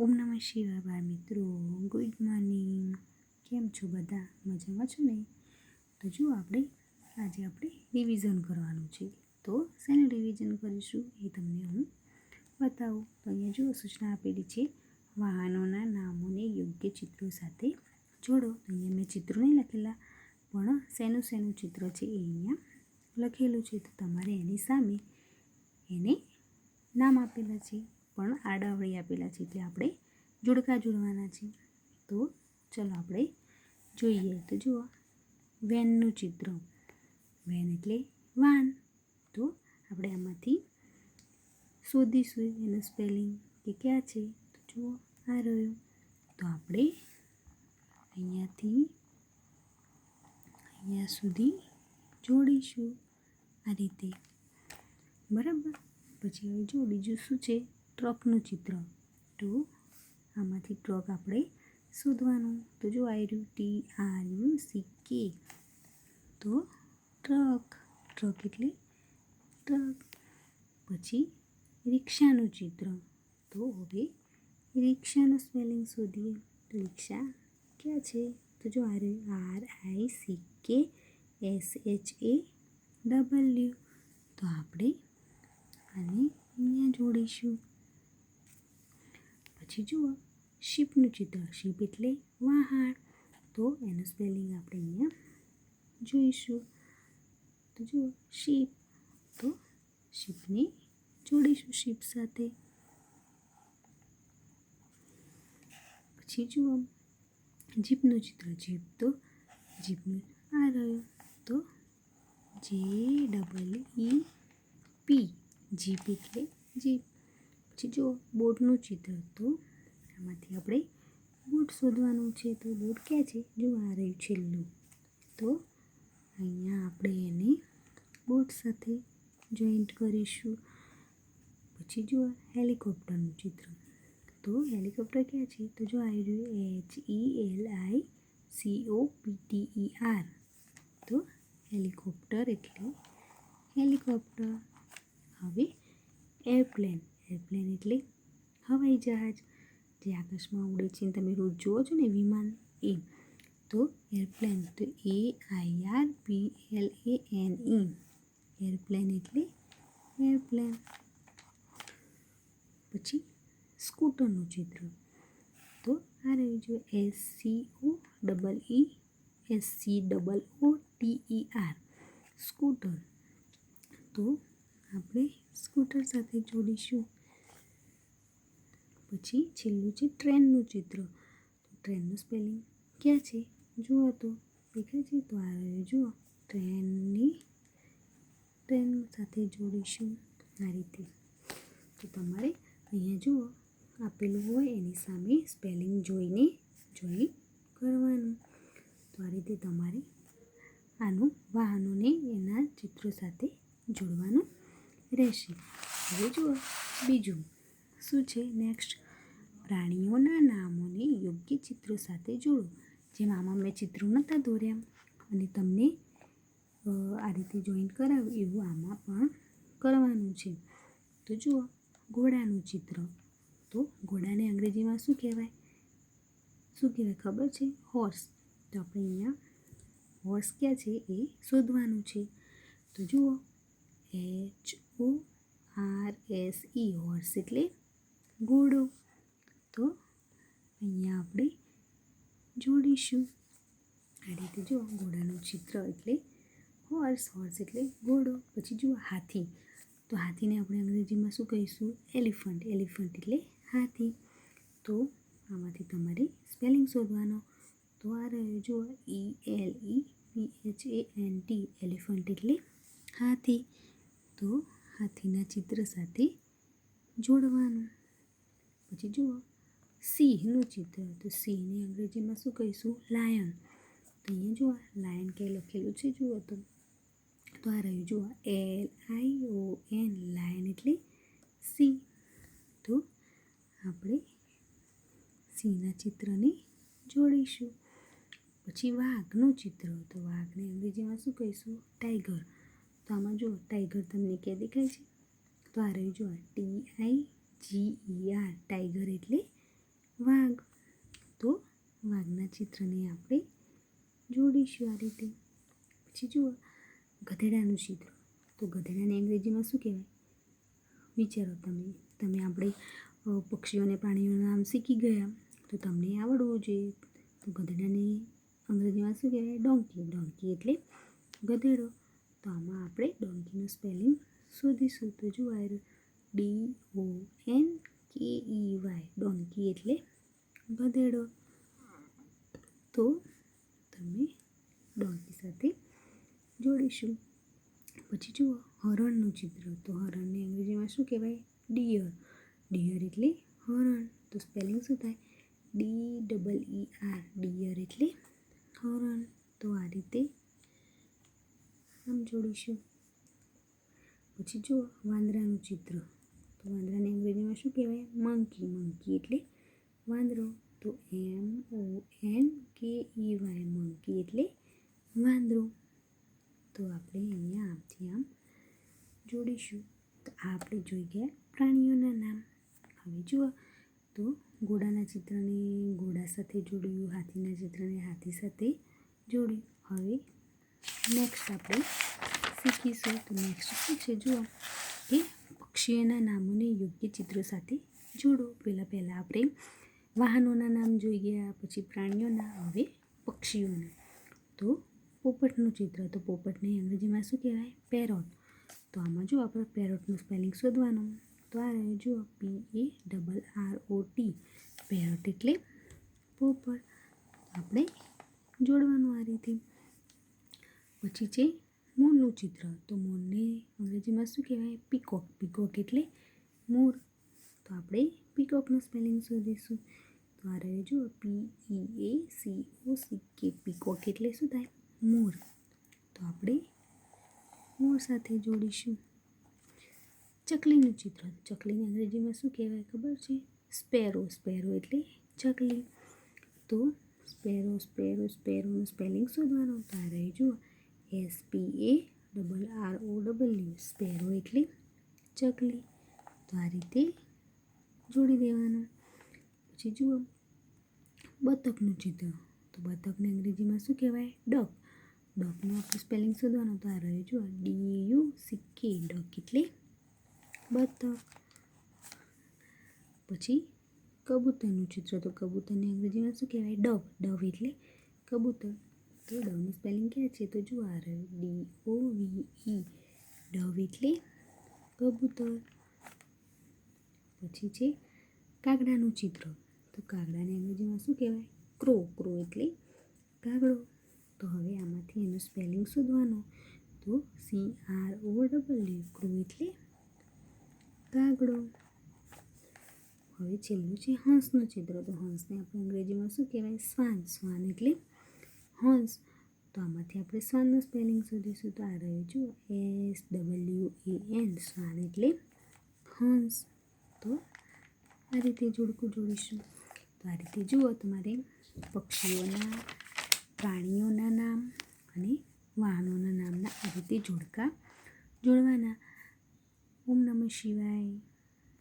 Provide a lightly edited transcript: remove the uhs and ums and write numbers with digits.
ઓમ નમઃ શિવાય બાળ મિત્રો. Good morning. કેમ છો બધા? મજામાં છો ને? તો જો આજે આપણે રિવિઝન કરવાનું છે. તો શેનું રિવિઝન કરીશું એ તમને હું બતાવું. તો અહીંયા જુઓ સૂચના આપેલી છે, વાહનોના નામોને યોગ્ય ચિત્રો સાથે જોડો. તો અહીંયા મેં ચિત્રો નહીં લખેલા, પણ શેનું ચિત્ર છે એ અહીંયા લખેલું છે. તો તમારે એની સામે એને નામ આપેલા છે, પણ આડાવળી આપેલા છે, એટલે આપણે જોડકા જોડવાના છે. તો ચલો આપણે જોઈએ. તો જુઓ, વેનનું ચિત્ર. વેન એટલે વાન. તો આપણે આમાંથી શોધીશું એનું સ્પેલિંગ કે ક્યાં છે. તો જુઓ, આ રહ્યું. તો આપણે અહીંયા સુધી જોડીશું આ રીતે, બરાબર. પછી હવે જો બીજું શું છે, ટ્રકનું ચિત્ર. તો આમાંથી ટ્રક આપણે શોધવાનું. તો જો આવ્યું TRUCK. તો ટ્રક એટલે ટ્રક. પછી રિક્ષાનું ચિત્ર. તો હવે રિક્ષાનું સ્પેલિંગ શોધીએ. તો રિક્ષા ક્યાં છે? તો જો આવ્યું RICKSHAW. તો આપણે આને અહીંયા જોડીશું. પછી જુઓ, શીપનું ચિત્ર. શીપ એટલે વાહન. તો એનું સ્પેલિંગ આપણે અહીંયા જોઈશું. તો જુઓ, શીપ. તો શીપને જોડીશું શીપ સાથે. પછી જુઓ, જીપનું ચિત્ર. જીપનું આ રહ્યું. તો JEEP. જીપ એટલે જીપ. પછી જુઓ, બોટનું ચિત્ર. તો આમાંથી આપણે બોટ શોધવાનું છે. તો બોટ ક્યાં છે? જો આ રહ્યું છેલ્લું. તો અહીંયા આપણે એને બોટ સાથે જોઈન્ટ કરીશું. પછી જુઓ, હેલિકોપ્ટરનું ચિત્ર. તો હેલિકોપ્ટર ક્યાં છે? તો જો આવી રહ્યું HELICOPTER. તો હેલિકોપ્ટર એટલે હેલિકોપ્ટર. હવે એરપ્લેન એટલે હવાઈ જહાજ, જે આકાશમાં ઉડે છે. તમે રોજ જુઓ છો ને વિમાન, એ. તો એરપ્લેન. તો AIRPLANE. એરપ્લેન એટલે એરપ્લેન. પછી સ્કૂટરનું ચિત્ર. તો આ રહ્યું જો SCOOTER. સ્કૂટર. તો આપણે સ્કૂટર સાથે જોડીશું. પછી છેલ્લું છે ટ્રેનનું ચિત્ર. તો ટ્રેનનું સ્પેલિંગ ક્યાં છે? જુઓ તો દેખાય છે. તો આ રહ્યું જુઓ, ટ્રેન સાથે જોડીશું આ રીતે. તો તમારે અહીંયા જુઓ આપેલું હોય એની સામે સ્પેલિંગ જોઈને જોઈન કરવાનું. તો આ રીતે તમારે વાહનોને એના ચિત્રો સાથે જોડવાનું રહેશે. હવે જુઓ બીજું શું છે નેક્સ્ટ, પ્રાણીઓના નામોને યોગ્ય ચિત્રો સાથે જોડો. જેમ આમાં મેં ચિત્રો નહોતા દોર્યા અને તમને આ રીતે જોઈન કરાવ્યું, એવું આમાં પણ કરવાનું છે. તો જુઓ, ઘોડાનું ચિત્ર. તો ઘોડાને અંગ્રેજીમાં શું કહેવાય ખબર છે? હોર્સ. તો આપણે અહીંયા હોર્સ ક્યાં છે એ શોધવાનું છે. તો જુઓ, HORSE. હોર્સ એટલે ઘોડો. તો અહીંયા આપણે જોડીશું આ રીતે. જુઓ, ઘોડાનું ચિત્ર એટલે હોર્સ એટલે ઘોડો. પછી જુઓ, હાથી. તો હાથીને આપણે અંગ્રેજીમાં શું કહીશું? એલિફન્ટ એટલે હાથી. તો આમાંથી તમારે સ્પેલિંગ શોધવાનો. તો આ રહ્યું જુઓ, ELEPHANT. એલિફન્ટ એટલે હાથી. તો હાથીના ચિત્ર સાથે જોડવાનું. પછી જુઓ, સિંહનું ચિત્ર. તો સિંહને અંગ્રેજીમાં શું કહીશું? લાયન. તો અહીંયા જુઓ, લાયન ક્યાં લખેલું છે? જુઓ તો આ રહ્યું જુઓ, LION. લાયન એટલે સિંહ. તો આપણે સિંહના ચિત્રને જોડીશું. પછી વાઘનું ચિત્ર. તો વાઘને અંગ્રેજીમાં શું કહીશું? ટાઈગર. તો આમાં જુઓ, ટાઈગર તમને ક્યાં દેખાય છે? તો આ રહ્યું જુઓ, TIGER. ટાઈગર એટલે વાઘ. તો વાઘના ચિત્રને આપણે જોડીશું આ રીતે. પછી જુઓ ગધેડાનું ચિત્ર. તો ગધેડાને અંગ્રેજીમાં શું કહેવાય? વિચારો તમે આપણે પક્ષીઓ અને પ્રાણીઓના નામ શીખી ગયા, તો તમને આવડવું જોઈએ. તો ગધેડાને અંગ્રેજીમાં શું કહેવાય? ડોંકી. ડોંકી એટલે ગધેડો. તો આમાં આપણે ડોંકીનું સ્પેલિંગ શોધીશું. તો જુઓ આવ્યું DONKEY. ડોંકી એટલે ગધેડો. તો તમે ડોંકી સાથે જોડીશું. પછી જુઓ હરણનું ચિત્ર. તો હરણને અંગ્રેજીમાં શું કહેવાય? ડિયર. ડિયર એટલે હરણ. તો સ્પેલિંગ શું થાય? DEER. ડિયર એટલે હરણ. તો આ રીતે આમ જોડીશું. પછી જુઓ વાંદરાનું ચિત્ર. તો વાંદરાને અંગ્રેજીમાં શું કહેવાય? મંકી. મંકી એટલે વાંદરો. તો MONKEY. મંકી એટલે વાંદરો. તો આપણે અહીંયા આમથી આમ જોડીશું. તો આ આપણે જોઈ ગયા પ્રાણીઓના નામ. હવે જુઓ તો ઘોડાના ચિત્રને ઘોડા સાથે જોડ્યું, હાથીના ચિત્રને હાથી સાથે જોડ્યું. હવે નેક્સ્ટ આપણે શીખીશું. તો નેક્સ્ટ શું છે? જુઓ કે પક્ષીઓના નામોને યોગ્ય ચિત્રો સાથે જોડો. પહેલાં આપણે વાહનોના નામ જોઈ ગયા, પછી પ્રાણીઓના, હવે પક્ષીઓના. તો પોપટનું ચિત્ર. તો પોપટને અંગ્રેજીમાં શું કહેવાય? પેરોટ. તો આમાં જો આપણે પેરોટનું સ્પેલિંગ શોધવાનું. તો આ રહ્યું જુઓ PARROT. પેરોટ એટલે પોપટ. આપણે જોડવાનું આ રીતે. પછી છે મોરનું ચિત્ર. તો મોરને અંગ્રેજીમાં શું કહેવાય? પીકોક. પીકોક એટલે મોર. તો આપણે પીકોકનું સ્પેલિંગ શોધીશું. તો આ રહ્યું જુઓ PEACOCK. પીકોક એટલે શું થાય? મોર. તો આપણે મોર સાથે જોડીશું. ચકલીનું ચિત્ર. ચકલીને અંગ્રેજીમાં શું કહેવાય ખબર છે? સ્પેરો. સ્પેરો એટલે ચકલી. તો સ્પેરોનું સ્પેલિંગ શોધવાનું. તો આ રહી જુઓ SPARROW. સ્પેરો એટલે ચકલી. તો આ રીતે જોડી દેવાનું. પછી જુઓ બતકનું ચિત્ર. તો બતકને અંગ્રેજીમાં શું કહેવાય? ડક. ડકનું આપણે સ્પેલિંગ શોધવાનું. તો આ રહ્યું જુઓ DUCK. ડક એટલે બતક. પછી કબૂતરનું ચિત્ર. તો કબૂતરને અંગ્રેજીમાં શું કહેવાય? ડવ. ડવ એટલે કબૂતર. તો ડવનું સ્પેલિંગ ક્યાં છે? તો જુઓ આ રહ્યું DOVE. ડવ એટલે કબૂતર. પછી છે કાગડાનું ચિત્ર. તો કાગડાને અંગ્રેજીમાં શું કહેવાય? ક્રો. ક્રો એટલે કાગડો. તો હવે આમાંથી એનું સ્પેલિંગ શોધવાનું. તો CROW. ક્રો એટલે કાગડો. હવે છેલ્લું છે હંસનું ચિત્ર. તો હંસને આપણે અંગ્રેજીમાં શું કહેવાય? શ્વાન. શ્વાન એટલે હંસ. તો આમાંથી આપણે શ્વાનનું સ્પેલિંગ શોધીશું. તો આ રહ્યું જુઓ SWAN. શ્વાન એટલે હંસ. તો આ રીતે જોડકું જોડીશું. તો આ રીતે જુઓ તમારે પક્ષીઓના, પ્રાણીઓના નામ અને વાહનોના નામના આ રીતે જોડકા જોડવાના. ઓમ નમઃ શિવાય.